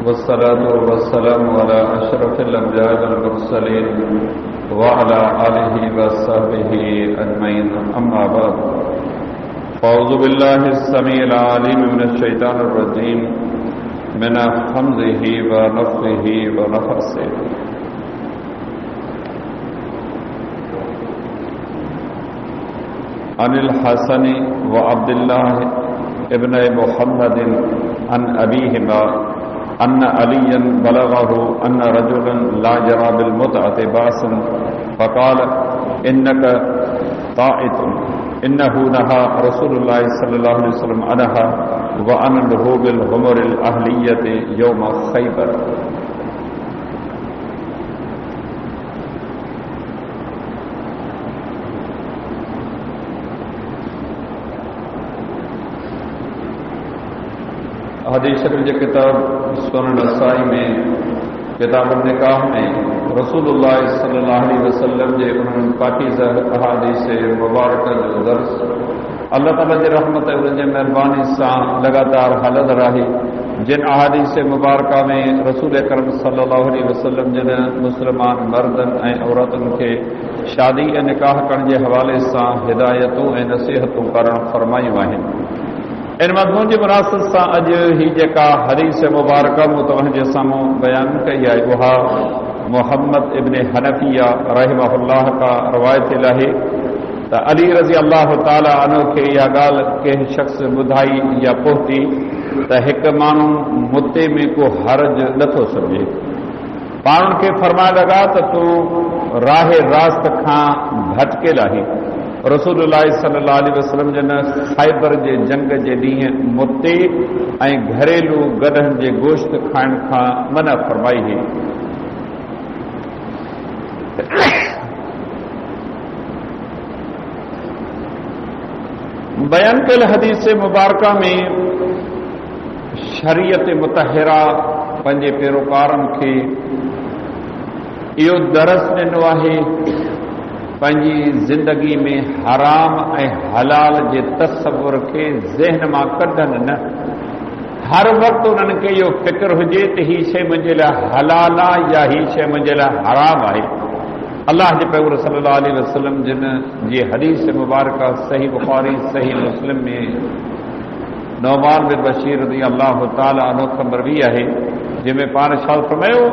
والصلاة والسلام على أشرف الأنبياء والمرسلين وعلى آله وصحبه أجمعين أما بعد أعوذ بالله السميع العليم من الشيطان الرجيم من حمزه ونفخه ونفثه عن الحسن وعبد الله ابن محمد عن أبيهما أن عليا بلغه أن رجلا لا يرى بالمتعة بأسا فقال إنك طائت إنه نهى رسول الله صلى الله عليه وسلم عنها وعن لهوب الحمر الأهلية يوم خيبر. حدیث شریف جو کتاب سنن نسائی میں کتاب النکاح میں رسول اللہ صلی اللہ علیہ وسلم کے انہوں پاکیزہ احادیث مبارکہ جو درس اللہ تعالیٰ کی رحمت اور مہربانی سے لگاتار حلت رہی جن احادیث مبارکہ میں رسول اکرم صلی اللہ علیہ وسلم جن مسلمان مردن اور عورتن کے شادی اور نکاح کرنے کے حوالے سے ہدایتوں اور نصیحتوں کرن فرمائیوں ہیں. ان مضمون کی مناسبت سے اج ہی جکا حدیث مبارکہ متوجہ ساموں بیان کئی ہے وہ محمد ابن حنفیہ رحمہ اللہ کا روایت الہی تا علی رضی اللہ تعالی عنہ کے یا گال کے شخص بدھائی یا پہتی تا ایک مانو متے میں کو حرج نتھو سمجھے پان کے فرما لگا تو راہ راست کھاں بھٹکے لاہی. رسول اللہ صلی اللہ علیہ وسلم جن خیبر جے جنگ جے ڈींहं متے ऐं घरेलू गधनि जे गोश्त खाइण खां मना फरमाई हुई. बयान कयल हदीस मुबारका में शरीयत मुतहरा पंहिंजे पेरोकारनि खे इहो दरस ॾिनो आहे पंहिंजी ज़िंदगी में हराम ऐं हलाल जे तसव्वुर खे ज़हन मां कढनि न. हर वक़्तु उन्हनि खे इहो फ़िक्र हुजे त हीअ शइ मुंहिंजे लाइ हलाल आहे या हीअ शइ मुंहिंजे लाइ हराम आहे. अल्लाह जे पैगंबर सल्लल्लाहु अलैहि वसल्लम जिन जी हदीस मुबारका सही बुखारी सही मुस्लिम में नौमान बिन बशीर रज़ी अल्लाह ताला अन्हु ख़बर बि आहे जंहिंमें पाण छा फरमायो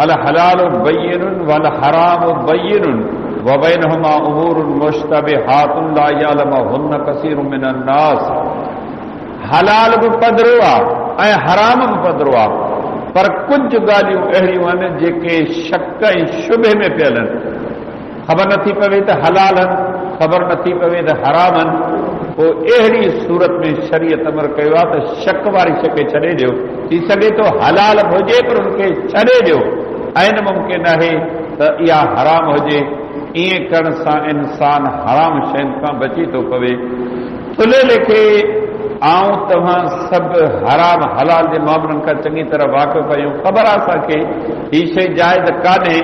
अल हलाल बय्यिनुन वल हराम बय्यिनुन वबैनहुमा उमूरुन मुश्तबिहातुन ला यअलमुहुन्न कसीरुम मिनन नास. हलाल भी पधरो आहे ऐं हराम भी पधरो आहे पर कुछ ॻाल्हियूं अहिड़ियूं आहिनि जेके शक ऐं शुबे में पियल आहिनि. ख़बर नथी पवे त हलाल आहिनि ख़बर नथी पवे त हराम आहिनि. पोइ अहिड़ी सूरत में शरीयत अमर कयो आहे त शक वारी शइ खे छॾे ॾियो. थी सघे थो हलाल हुजे पर उनखे छॾे ॾियो. ऐं न मुमकिन आहे त इहा हराम हुजे. ईअं करण सां इंसान हराम शयुनि खां बची थो पवे. थुले लेखे आऊं तव्हां सभु हराम हलाल जे मामलनि खां चङी तरह वाक़िफ़ आहियूं. ख़बर आहे असांखे हीअ शइ जाइज़ कान्हे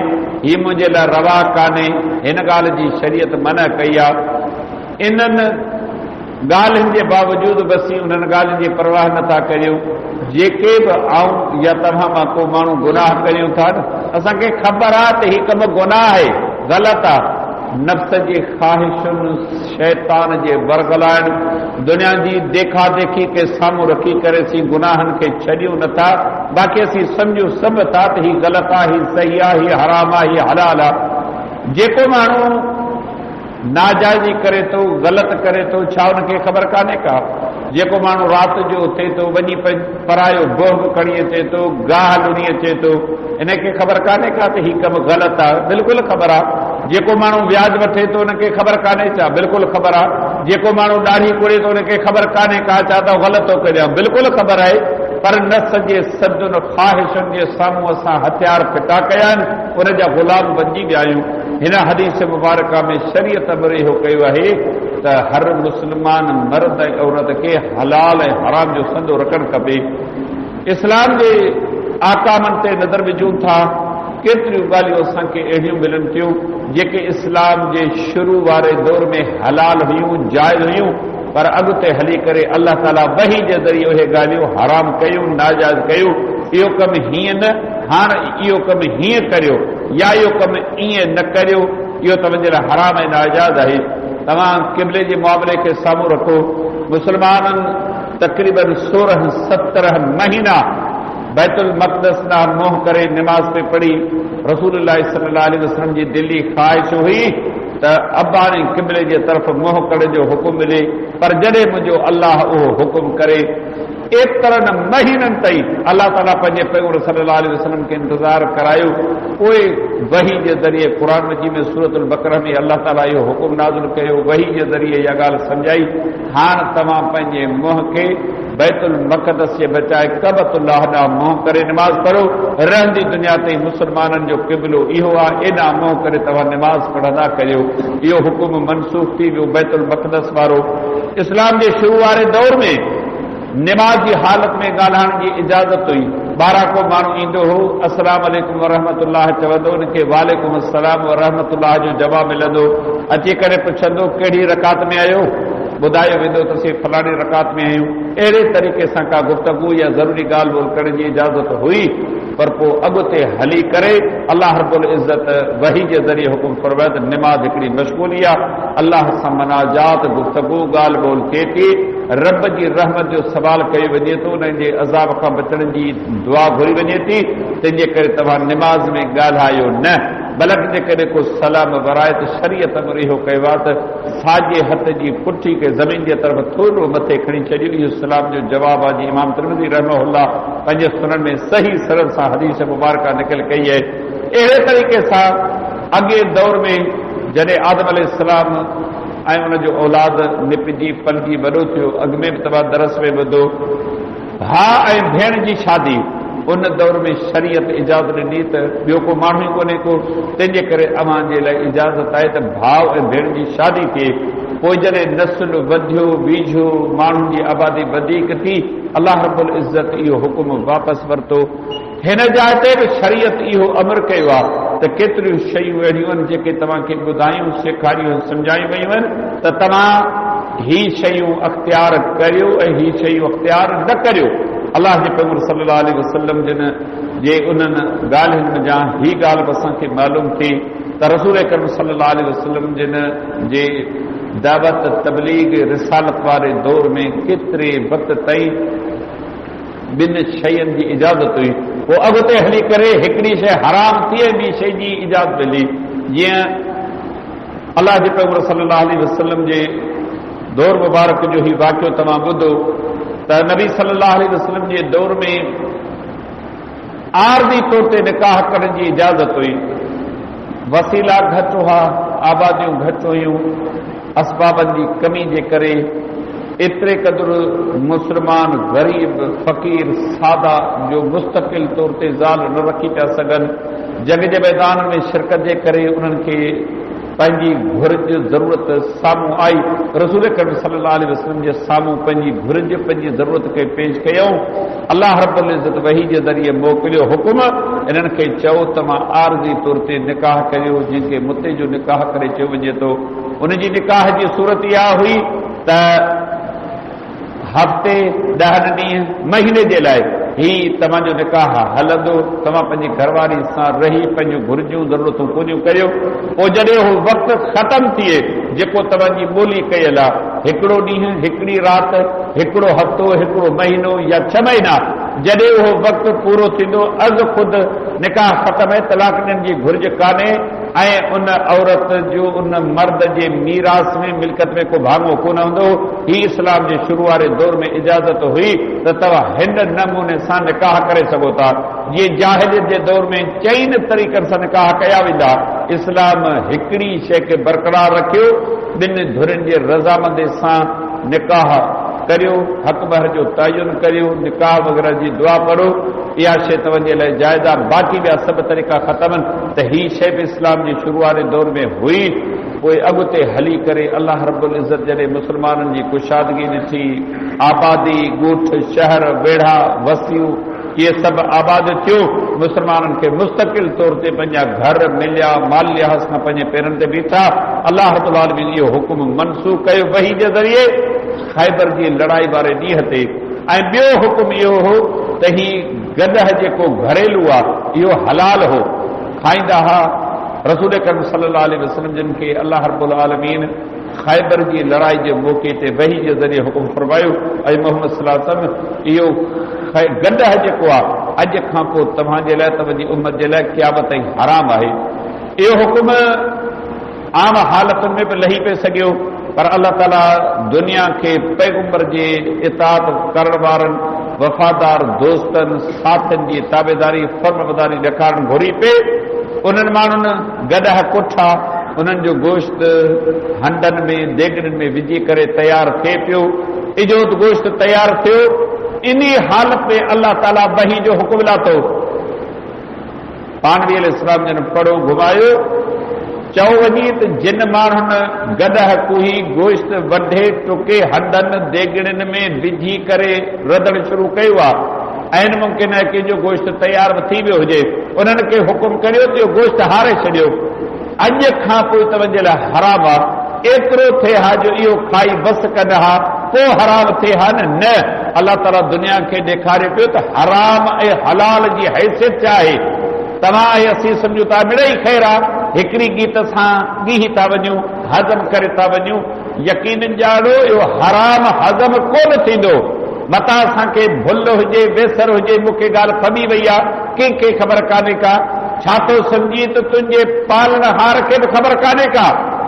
हीअ मुंहिंजे लाइ रवा कान्हे. हिन ॻाल्हि जी शरीयत मना कई आहे. इन्हनि ॻाल्हियुनि जे बावजूद बसी उन्हनि ॻाल्हियुनि जी परवाह नथा करियूं. जेके बि आऊं या तव्हां मां को माण्हू गुनाह करियूं था न असांखे ख़बर आहे त हीअ कमु गुनाह आहे ग़लति आहे. नफ़्स जे ख़्वाहिशुनि शैतान जे वरगलाइण दुनिया जी देखा देखी के साम्हूं रखी करे असीं गुनाहनि खे छॾियूं नथा. बाक़ी असीं सम्झूं सभु था त हीअ ग़लति आहे हीअ सही आहे हीअ हराम आहे हीअ हलाल आहे. जेको माण्हू नाजाइज़ी करे थो ग़लति करे थो छा हुनखे ख़बर कान्हे का. जेको माण्हू राति जो उथे थो वञी परायो भोग खणी अचे थो गाह लुणी अचे थो इनखे ख़बर कान्हे का त हीअ कमु ग़लति आहे. बिल्कुलु ख़बर आहे. जेको माण्हू व्याज वठे थो हुनखे ख़बर कान्हे छा. बिल्कुलु ख़बर आहे. जेको माण्हू ॾाढ़ी कुड़े थो हुनखे ख़बर कान्हे का छा त ग़लति थो करे. बिल्कुलु ख़बर आहे पर नफ़्स जे सदुनि ख़्वाहिशुनि जे साम्हूं असां हथियार फिटा कया आहिनि उनजा ग़ुलाम बणिजी विया आहियूं. हिन हदीस मुबारका में शरीयत अमर इहो कयो आहे त हर मुस्लमान मर्द ऐं औरत खे हलाल ऐं हराम जो संदो रखणु खपे. इस्लाम जे आकामनि ते नज़र विझूं था केतिरियूं ॻाल्हियूं असांखे अहिड़ियूं मिलनि थियूं जेके इस्लाम जे शुरू वारे दौर में हलाल हुयूं जाइज़ हुयूं पर अॻिते हली करे अल्लाह ताला वही जे ज़रिए उहे ॻाल्हियूं हराम कयूं नाजाइज़ कयूं. इहो कमु हीअं न, हाणे इहो कमु हीअं करियो या इहो कमु ईअं न करियो, इहो तव्हांजे लाइ हराम ऐं नाजाइज़ आहे। तव्हां क़िबले जे मुआमले खे साम्हूं रखो। मुस्लमाननि तक़रीबन 16-17 महीना बैतुल मक़दस ॾांहुं मुंहुं करे निमाज़ पे पढ़ी। रसूलुल्लाह सल्लल्लाहु अलैहि वसल्लम जी दिली ख़्वाहिश हुई त अबाणी क़िबले जे तरफ़ मुंहुं करण जो हुकुम मिले, पर जॾहिं मुंहिंजो अल्लाह उहो हुकुम करे एतिरनि महीननि ताईं अल्लाह ताला पंहिंजे पैगंबर सल्लल्लाहु अलैहि वसल्लम खे इंतज़ार करायो। पोइ वही जे ज़रिए क़ुरान मजीद में सूरतुल बक़रा में अल्लाह ताला इहो हुकुम नाज़िल कयो, वही जे ज़रिए इहा ॻाल्हि सम्झाई, हाणे तव्हां पंहिंजे मुंहं खे बैतुल मक़दस जे बचाए कअबतुल्लाह ॾांहुं मुंहुं करे निमाज़ पढ़ो। रहंदी दुनिया ते मुस्लमाननि जो क़िबलो इहो आहे, एॾां मुंहुं करे तव्हां निमाज़ पढ़ंदा करियो। इहो हुकुम मनसूख़ थी वियो बैतुल मक़दस वारो। इस्लाम जे शुरू वारे दौर में निमाज़ जी हालत में ॻाल्हाइण जी इजाज़त हुई। ॿाहिरां को माण्हू ईंदो हो, अस्सलाम वालेकुम वरहमतुल्लाह चवंदो, उनखे वालेकुम अस्सलाम वरहमतुल्लाह जो जवाबु मिलंदो। अची करे पुछंदो कहिड़ी रकात में आहियो, ॿुधायो वेंदो त असीं फलाणी रकात में आहियूं। अहिड़े तरीक़े सां का गुफ़्तगू या ज़रूरी ॻाल्हि ॿोल करण जी इजाज़त हुई, पर पोइ अॻिते हली करे अल्लाह रब्बुल इज़्ज़त वही जे ज़रिए हुकुम फरमायो त निमाज़ हिकिड़ी मशगूली आहे, अल्लाह सां मनाजात गुफ़्तगू ॻाल्हि ॿोल थिए थी, रब जी रहमत जो सवाल कयो वञे थो, उन्हनि जे अज़ाब खां बचण जी दुआ घुरी वञे थी। तंहिंजे करे तव्हां निमाज़ में ॻाल्हायो न, बल्कि जेकॾहिं को सलाम वराए त शरीयत में इहो कयो आहे त साॼे हथ जी पुठी खे ज़मीन जे तरफ़ थोरो मथे खणी छॾियो। इहो सलाम जो जवाबु आहे। जी इमाम तिरमिज़ी रहमहुल्लाह पंहिंजे सुनन में सही सरल सां हदीस मुबारका निकल कई आहे। अहिड़े तरीक़े सां अॻे दौर में जॾहिं आदम अलैहिस्सलाम ऐं उनजो औलाद निपजी पलजी वॾो थियो, अॻ में बि तव्हां दरस में ॿुधो, भाउ ऐं भेण जी शादी उन दौर में शरीयत इजाज़त ॾिनी त ॿियो को माण्हू ई कोन्हे को, तंहिंजे करे अव्हां जे लाइ इजाज़त आहे त भाउ ऐं भेण जी शादी थिए। पोइ जॾहिं नस्ल वधियो बीझो, माण्हुनि जी आबादी वधीक थी, अल्लाह रब्बुल इज़्ज़त इहो हुकुम वापसि वरितो। हिन जाइ ते बि शरीयत इहो अमर कयो आहे त केतिरियूं शयूं अहिड़ियूं आहिनि जेके तव्हांखे ॿुधायूं, सेखारियूं, सम्झायूं वयूं आहिनि त तव्हां ही शयूं अख़्तियार करियो ऐं ही शयूं अख़्तियार न करियो। अल्लाह जे पैगंबर सल्लल्लाहु अलैहि वसल्लम जिन जे उन्हनि ॻाल्हियुनि जा ही ॻाल्हि बि असांखे मालूम थी त रसूल करीम सल्लल्लाहु अलैहि वसल्लम जिन जे दावत तबलीग रिसालत वारे दौर में केतिरे वक़्त ताईं ॿिनि शयुनि जी इजाज़त हुई। पोइ अॻिते हली करे हिकिड़ी शइ हराम थी, ॿी शइ जी इजाज़त मिली। जीअं अल्लाह जे पैगंबर सल्लल्लाहु अलैहि वसल्लम जे दौर मुबारक जो ही वाक़ियो तव्हां ॿुधो त नबी सल्लल्लाहु अलैहि वसल्लम जे दौर में आरज़ी तौर ते निकाह करण जी इजाज़त हुई। वसीला घटि हुआ, आबादियूं घटि हुयूं, असबाबनि जी कमी जे करे एतिरे क़दुरु मुस्लमान ग़रीब फ़क़ीर सादा जो मुस्तक़िल तौर ते ज़ाल न रखी पिया सघनि। जंग जे मैदान में शिरकत जे करे उन्हनि खे पंहिंजी घुर्ज ज़रूरत साम्हूं आई। रसूल करीम सल्लल्लाहु अलैहि वसल्लम जे साम्हूं पंहिंजी घुर्ज पंहिंजी ज़रूरत खे पेश कयूं। अल्लाह रब्बुल इज़्ज़त वही जे ज़रिए मोकिलियो हुकुम, इन्हनि खे चओ तव्हां आरज़ी तौर ते निकाह करियो, जंहिंखे मुते जो निकाह करे चयो वञे थो। उनजी निकाह जी सूरत इहा हुई त हफ़्ते 10 ॾींहं महीने जे लाइ ही तव्हांजो निकाह हलंदो, तव्हां पंहिंजी घरवारी सां रही पंहिंजूं घुर्जूं ज़रूरतूं पूरियूं करियो। पोइ जॾहिं उहो वक़्तु ख़तमु थिए जेको तव्हांजी ॿोली कयल आहे, हिकिड़ो ॾींहुं, हिकिड़ी राति, हिकिड़ो हफ़्तो, हिकिड़ो महीनो या 6 महीना, जॾहिं उहो वक़्तु पूरो थींदो अॻु ख़ुदि निकाह ख़तमु आहे, तलाक ॾियण जी घुर्ज कान्हे ऐं उन औरत जो उन मर्द जे मीरास में मिल्कत में को भाङो कोन हूंदो। ही इस्लाम जे शुरू वारे दौर में इजाज़त हुई त तव्हां हिन नमूने सां निकाह करे सघो था। जीअं जाहिलियत जे दौर में चइनि तरीक़नि सां निकाह कया वेंदा, इस्लाम हिकिड़ी शइ खे बरक़रार रखियो, ॿिनि धुरनि जे रज़ामंदी सां निकाह करियो, हक़ बहर जो तयन करियो, निकाह वग़ैरह जी दुआ पढ़ो। इहा शइ तव्हांजे लाइ जाइज़ आहे। बाक़ी ॿिया सभु तरीक़ा ख़तम आहिनि त ही शइ बि इस्लाम जे शुरू वारे दौर में हुई। पोइ अॻिते हली करे अल्लाह रब्बुल इज़्ज़त जॾहिं मुस्लमाननि जी कुशादगी ॾिठी, आबादी ॻोठ शहर वेढ़ा वसियूं इहे सभु आबाद थियो, मुस्लमाननि खे मुस्तक़िल तौर ते पंहिंजा घर मिलिया, माल लिहाज़ खां पंहिंजे पेरनि ते बीठा। अल्लाह रब्बुल आलमीन इहो हुकुम मनसूख़ कयो वही जे ज़रिए ख़ैबर जी लड़ाई वारे ॾींहं ते। ऐं ॿियो हुकुम इहो हो त ही गदह जेको घरेलू आहे इहो हलाल हो, खाईंदा हुआ। रसूल अकरम सल्लल्लाहु अलैहि वसल्लम जिन खे अल्लाह रब्बुल आलमीन ख़ैबर जी लड़ाई जे मौक़े ते वही जे ज़रिए हुकुम फरमायो ऐं मोहम्मद सल्लल्लाहु अलैहि वसल्लम इहो गदह जेको आहे अॼु खां पोइ तव्हांजे लाइ, तव्हांजी उम्मत जे लाइ क़यामत ताईं हराम आहे। इहो हुकुम आम हालतुनि में बि लही पियो सघियो, पर अल्लाह ताला दुनिया खे पैगंबर जे इताअत करण वारनि वफ़ादार दोस्तनि साथियुनि जी ताबेदारी फर्मबरदारी ॾेखारणु घुरी पिए। उन्हनि माण्हुनि गॾह कुठा उन्हनि जो गोश्त हंडनि में देगड़नि में विझी करे तयारु थिए पियो, इजोत गोश्त तयारु थियो। इन हालत में अल्लाह ताला वही जो हुकुम लाथो। पानवी अलैहिस्सलाम जन पढ़ो घुमायो, चओ वञी त जिन माण्हुनि गॾह कुही गोश्त वढे टुके हंडनि देगड़नि में विझी करे रधणु शुरू कयो आहे, ऐं मुमकिन आहे कंहिंजो गोश्त तयारु थी वियो हुजे, उन्हनि खे हुकुम करियो त इहो गोश्त हारे छॾियो, अॼु खां पोइ तव्हांजे लाइ हराम आहे। एतिरो थिए हा जो इहो खाई बस कनि हा, पोइ हराम थिए हा न। अल्लाह ताला दुनिया खे ॾेखारे पियो त हराम ऐं हलाल जी हैसियत छा आहे। तव्हां ऐं असीं सम्झूं था मिड़ई ख़ैर आहे, हिकिड़ी गीत सां ॿी था वञूं, हज़म करे था वञूं। यकीन ॼाणो इहो हराम हज़म कोन थींदो। मता असांखे भुल हुजे बेसर हुजे, मूंखे ॻाल्हि फमी वई आहे, कंहिंखे ख़बर कान्हे का, छा थो सम्झी त तुंहिंजे पालनहार खे बि ख़बर कान्हे का।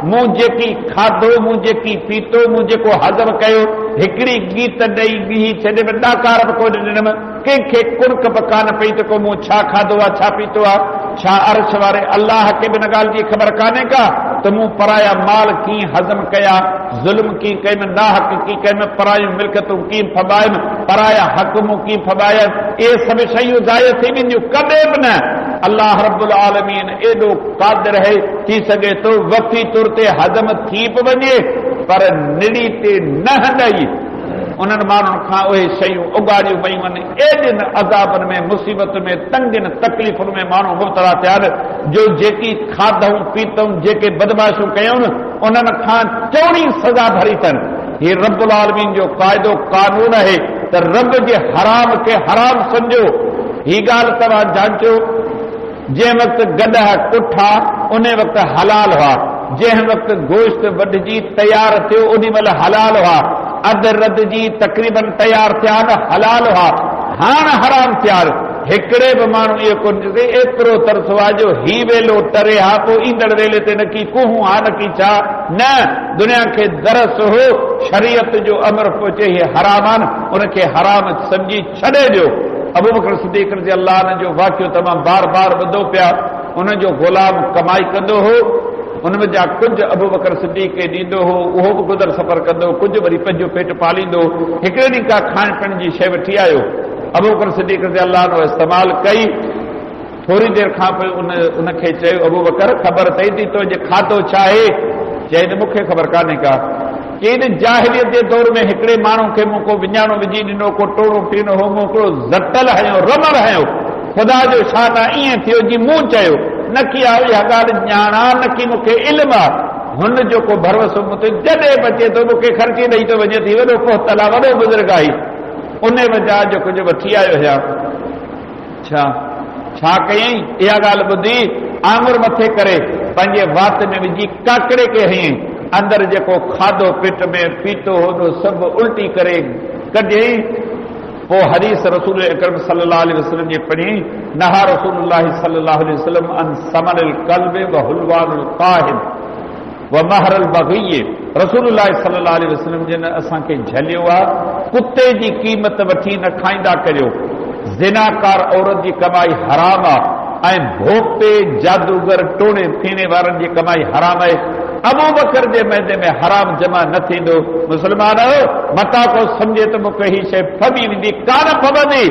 मूं जेकी खाधो, मूं जेकी पीतो, मूं जेको हज़म कयो, हिकिड़ी गीत ॾेई ॿी छॾे में ॾाकार बि कोन ॾिनमि, कंहिंखे कुणक बि कान पई त को मूं छा खाधो आहे, छा पीतो आहे। छा अर्श वारे अल्लाह खे बि हिन ॻाल्हि जी ख़बर कान्हे का त मूं पराया माल कीअं हज़म कया, ज़ुल्म कीअं कयमि, नाहक कीअं कयमि, परायूं मिल्कियतूं कीअं फबायमि, पराया हक़ मूं कीअं फबायमि। इहे सभु शयूं ज़ाया थी वेंदियूं, कॾहिं बि न। अल्लाह रब्बुल आलमीन एॾो क़ादिर है, थी सघे थो वफ़ी तौर ते हज़म थी बि वञे, पर निड़ी ते न हॾई उन्हनि माण्हुनि खां उहे शयूं उगाड़ियूं पयूं वञनि। एॾनि अज़ाबनि में, मुसीबतुनि में, तंगियुनि तकलीफ़ुनि में माण्हू मुब्तला थिया आहिनि, जो जेकी खाधऊं पीतऊं, जेके बदमाशूं कयूं न, उन्हनि खां चौड़ी सज़ा भरी अथनि। हीउ रब्बुल आलमीन जो क़ाइदो क़ानून आहे त रब जे हराम खे हराम सम्झो। हीअ ॻाल्हि तव्हां जांचो, जंहिं वक़्तु गॾह कुठा उन वक़्तु हलाल हुआ, जंहिं वक़्तु गोश्त वढिजी तयारु थियो उन महिल हलाल हुआ, अधु रद जी तक़रीबन तयारु थिया न हलाल हुआ, हाणे हराम थिया। हिकिड़े बि माण्हू इहो कोन ॾिसे, एतिरो तरसो आहे जो ही वेलो टरे हा, पोइ ईंदड़ वेले ते न की कुहूं हा, न की छा न। दुनिया खे दरस हो, शरीयत जो अमर पहुचे, हीअ हराम आहे न, उनखे हराम सम्झी छॾे ॾियो। अबू बकर सिद्दीक़ रज़ी अल्लाह अन्हु जो वाक़ियो तमामु बार बार ॿुधो पिया। उनजो ग़ुलाम कमाई कंदो हो, उनमें जा कुझु अबू बकर सिद्दीक़ खे ॾींदो हो, उहो बि गुज़र सफ़र कंदो, कुझु वरी पंहिंजो पेट पालींदो। हिकिड़े ॾींहुं का खाइण पीअण जी शइ वठी आयो, अबू बकर सिद्दीक़ रज़ी अल्लाह अन्हु इस्तेमालु कई। थोरी देरि खां पोइ उनखे चयो, अबू बकर ख़बर अथई थी तुंहिंजो खाधो छा आहे? चई त मूंखे ख़बर कान्हे का। केॾ जाहिलियत जे दौर में हिकिड़े माण्हू खे मूं को विञाणो विझी ॾिनो, को टोड़ो पीनो हो, मूं हिकिड़ो ज़टल हयो, रमण हयो, ख़ुदा जो छा न ईअं थियो जी मूं चयो, न की आहे इहा ॻाल्हि ॼाणा, न की मूंखे इल्मु आहे। हुन जो को भरवसो मूंखे जॾहिं बचे थो, मूंखे ख़र्ची ॾेई थो वञे थी, वॾो पोहतल आहे, वॾो बुज़ुर्ग आहे, उन वजह जो कुझु वठी आयो हुया। छा कयईं? इहा ॻाल्हि ॿुधी आङुर मथे करे पंहिंजे वात में विझी काकड़े खे हयईं, अंदरि जेको खाधो पेट में पीतो हो सभु उल्टी करे कढियईं। पोइ हदीस रसूल अकरम सल्लल्लाहु अलैहि वसल्लम जी पढ़ी, नहा रसूलुल्लाह सल्लल्लाहु अलैहि वसल्लम अन समनिल क़ल्ब व हुलवानुल काहिन व महरल बग़ी। रसूलुल्लाह सल्लल्लाहु अलैहि वसल्लम जिन असांखे झलियो आहे, कुते जी क़ीमत वठी न खाईंदा करियो, ज़िनाकार औरत जी कमाई हराम आहे, ऐं भोपे जादूगर टोणे फीणे वारनि जी कमाई हराम आहे। अबू बकर जे मैदे में हराम जमा न थींदो। मुस्लमान मता को सम्झे त मूंखे ही शइ फबी वेंदी, कान फबंदी।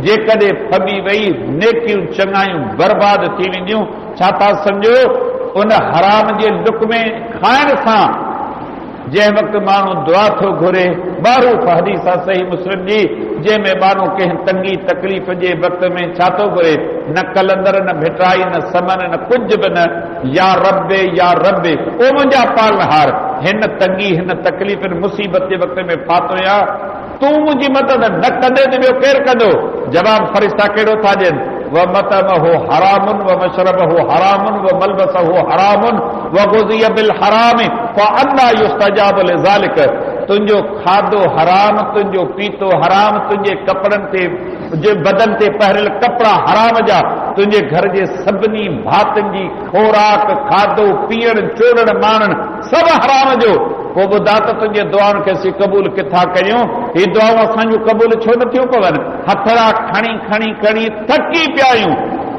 जेकॾहिं फबी वई, नेकियूं चङायूं बर्बाद थी वेंदियूं। छा था सम्झो? उन हराम जे लुक में खाइण सां जंहिं वक़्तु माण्हू दुआ थो घुरे, मारूफ़ हदीस आहे सही मुस्लिम जी, जंहिंमें माण्हू कंहिं तंगी तकलीफ़ जे वक़्त में छा थो घुरे? न कलंदर, न भिटाई, न समन, न कुझु बि न, या रब्बे या रब्बे, ओ मुंहिंजा पालनहार, हिन तंगी हिन तकलीफ़ मुसीबत जे वक़्त में फातो या तूं मुंहिंजी मदद न कंदे त ॿियो केरु कंदो? جواب فرشتہ کیڑو تھا ॾियनि ومطعمه حرام ومشربه حرام وملبسه حرام وغذي بالحرام فأنى يستجاب لذلك تنجو کھادو حرام تنجو پیتو حرام تنجے کپڑن تے جو بدن تے پہرل کپڑا حرام جا تنجے گھر جے سبنی بھاتن جی خوراک کھادو پیڑ چوڑن مانن سب حرام جو کو ॿुधा त तुंहिंजे दुआउनि खे असीं क़बूल किथां कयूं ही दुआऊं असांजूं क़बूल छो नथियूं पवनि हथड़ा खणी खणी खणी थकी पिया आहियूं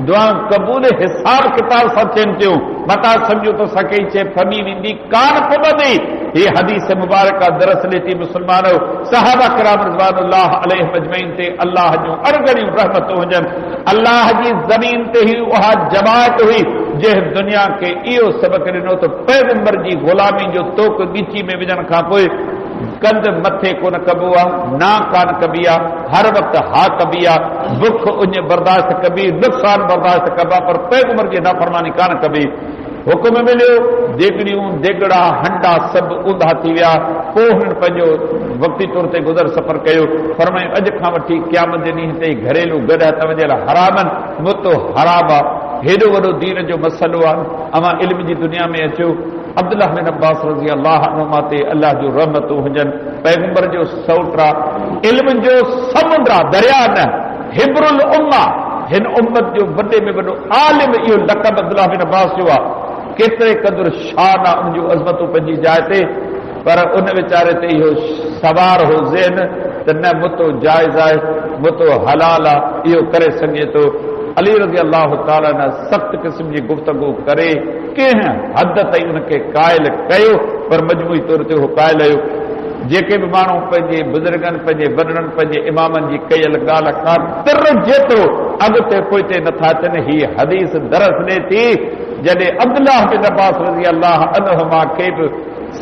दुआऊं क़बूल हिसाब किताब सां थियनि थियूं मता सम्झो त सके चए फमी वेंदी कान पवंदी ही हदीस मुबारक दरस ॾिठी मुस्लमानो सहाबा किराम रिज़वानुल्लाह अलैहिम अजमईन ते अल्लाह जूं अरगड़ियूं रहमतूं हुजनि अल्लाह जी ज़मीन ते ही उहा जमायत हुई जंहिं दुनिया खे इहो सबक़ ॾिनो त पैगंबर जी ग़ुलामी जो तोक ॻिची में विझण खां पोइ कंध मथे कोन कबो आहे ना कान कबी आहे हर वक़्तु हा कबी आहे बुख उञ बर्दाश्त कबी नुक़सान बर्दाश्त कबा पर पैगंबर जी नाफ़रमानी कान कबी हुकुम मिलियो देगड़ियूं देगड़ा हंडा सभु ऊंधा थी विया पोइ हुननि पंहिंजो वक़्ती तौर ते गुज़र सफ़र कयो फरमायो अॼु खां वठी क़यामत जे ॾींहं ते घरेलू गॾ तव्हांजे लाइ हरामनि मुतो हराम आहे हेॾो वॾो दीन जो मसइलो आहे अवां इल्म जी दुनिया में अचो अब्दुल्लाह बिन अब्बास रज़ी अल्लाह अन्हुमा ते अल्लाह जो रहमतूं हुजनि पैगंबर जो सौट आहे इल्म जो समुंड आहे दरिया न हिब्रुल उम्मा हिन उम्मत जो वॾे में वॾो आलिम इहो लक़ब अब्दुल्लाह बिन अब्बास जो आहे केतिरे क़दुरु शान आहे उन जूं अज़मतूं पंहिंजी जाइ ते पर उन वीचारे ते इहो सवार हो ज़हन त न मुतो जाइज़ आहे मुतो हलाल आहे इहो करे सघे थो अली रज़ी अल्लाह ताला न सख़्त क़िस्म जी गुफ़्तगू करे कंहिं हद ताईं उनखे क़ाइल कयो पर मजमूई तौर ते उहो क़ाइल हुयो जेके बि माण्हू पंहिंजे बुज़ुर्गनि पंहिंजे वॾड़नि पंहिंजे इमामनि जी कयल ॻाल्हि खां तिर जेतिरो अॻिते पोइते नथा अचनि ही हदीस दरस ॾिए थी जॾहिं अब्दुल्लाह बिन अब्बास रज़ी अल्लाह अन्हुमा खे बि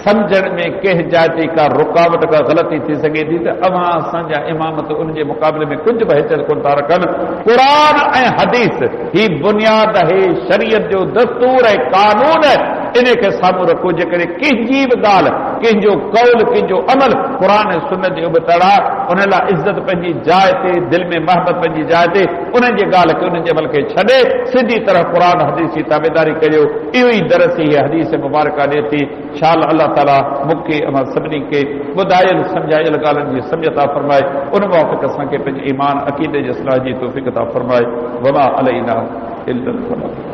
सम्झण में कंहिं जाइ ते का रुकावट का ग़लती थी सघे थी त अवां असांजा इमाम त उन जे मुक़ाबले में कुझु बि हैसियत कोन था रखनि क़ुरान ऐं हदीस ही बुनियाद आहे शरीयत जो दस्तूर ऐं कानून इन खे साम्हूं रखो जेकॾहिं कंहिंजी बि ॻाल्हि कंहिंजो कौल कंहिंजो अमल क़ुरान ऐं सुन्नत जो बि तड़ा उन लाइ इज़त पंहिंजी जाइ ते दिलि में महबत पंहिंजी जाइ ते उन्हनि जी ॻाल्हि खे उन्हनि जे अमल खे छॾे सिधी तरह क़ुरान हदीस जी ताबेदारी करियो इहो ई दरस ही हदीस मुबारक ॾिए थी शाल अल्लाह ताला मूंखे अमां सभिनी खे ॿुधायल सम्झायल ॻाल्हियुनि जी सम्झ अता फरमाए उन मुआफ़िक़ असांखे पंहिंजे ईमान अक़ीदे जे इस्लाह जी तौफ़ीक़ अता फरमाए वमा अलैना इल्लल बलाग।